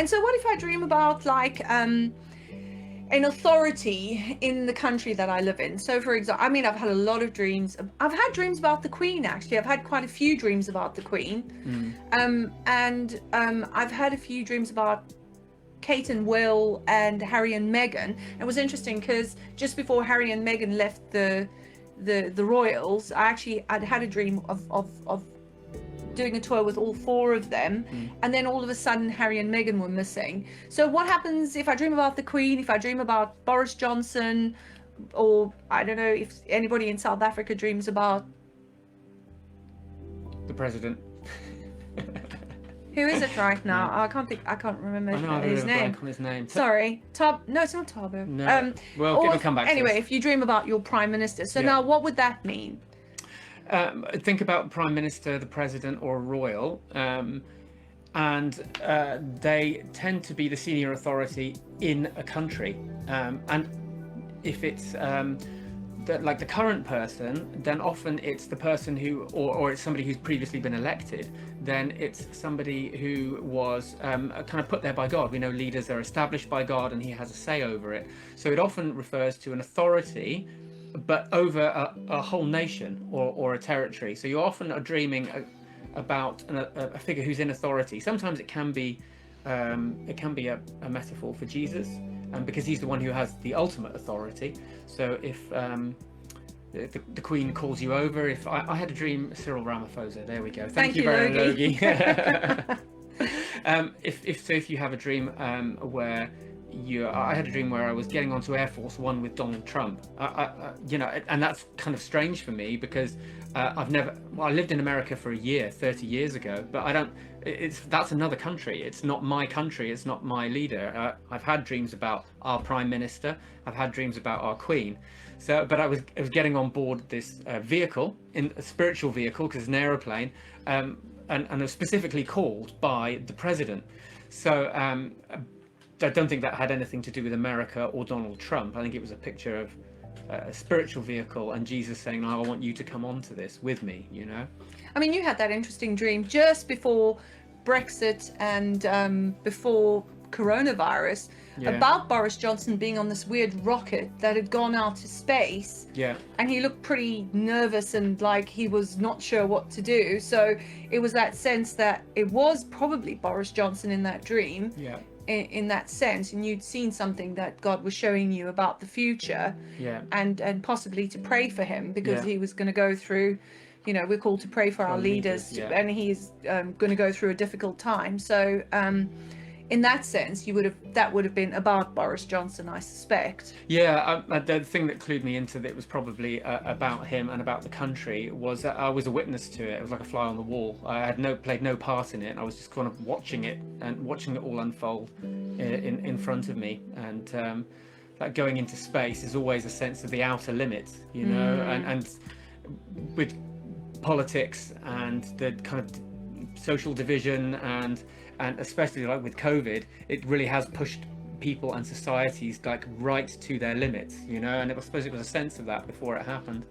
so what if I dream about like an authority in the country that I live in? So for example, I mean, I've had a lot of dreams. I've had dreams about the Queen, actually. I've had quite a few dreams about the Queen. And I've had a few dreams about Kate and Will and Harry and Meghan. It was interesting because just before Harry and Meghan left the royals, I'd had a dream of doing a tour with all four of them, and then all of a sudden Harry and Meghan were missing. So what happens if I dream about the Queen, if I dream about Boris Johnson, or I don't know if anybody in South Africa dreams about the president? who is it right now? I can't remember his name. On his name. Sorry, no, it's not Thabo. No. Well, we'll come back to anyway, this. if you dream about your prime minister, so now what would that mean? Think about prime minister, the president, or a royal, and they tend to be the senior authority in a country. And if it's like the current person, then often it's the person who, or it's somebody who's previously been elected. Then it's somebody who was kind of put there by God. We know leaders are established by God, and He has a say over it. So it often refers to an authority, but over a whole nation or a territory. So you often are dreaming about a figure who's in authority. Sometimes it can be a metaphor for Jesus, because He's the one who has the ultimate authority. So if the Queen calls you over, if I had a dream, Cyril Ramaphosa, there we go. Thank you very much, Logie. If you have a dream where I had a dream where I was getting onto Air Force One with Donald Trump. And that's kind of strange for me because I lived in America for a year 30 years ago, but that's another country. It's not my country. It's not my leader. I've had dreams about our prime minister. I've had dreams about our queen. But I was getting on board this vehicle, in a spiritual vehicle, because it's an aeroplane, and I was specifically called by the president. So I don't think that had anything to do with America or Donald Trump. I think it was a picture of a spiritual vehicle and Jesus saying, "I want you to come onto this with me," you know? I mean, you had that interesting dream just before Brexit and before coronavirus about Boris Johnson being on this weird rocket that had gone out to space. Yeah. And he looked pretty nervous and like he was not sure what to do. So it was that sense that it was probably Boris Johnson in that dream. Yeah. In that sense, and you'd seen something that God was showing you about the future, and possibly to pray for him because he was going to go through, we're called to pray for our leaders, and he's going to go through a difficult time. So in that sense, that would have been about Boris Johnson, I suspect. Yeah, the thing that clued me into that was probably about him and about the country was that I was a witness to it. It was like a fly on the wall. I had played no part in it. I was just kind of watching it all unfold in front of me. And like going into space is always a sense of the outer limits, and with politics and the kind of social division and especially like with COVID, it really has pushed people and societies like right to their limits, and I suppose it was a sense of that before it happened.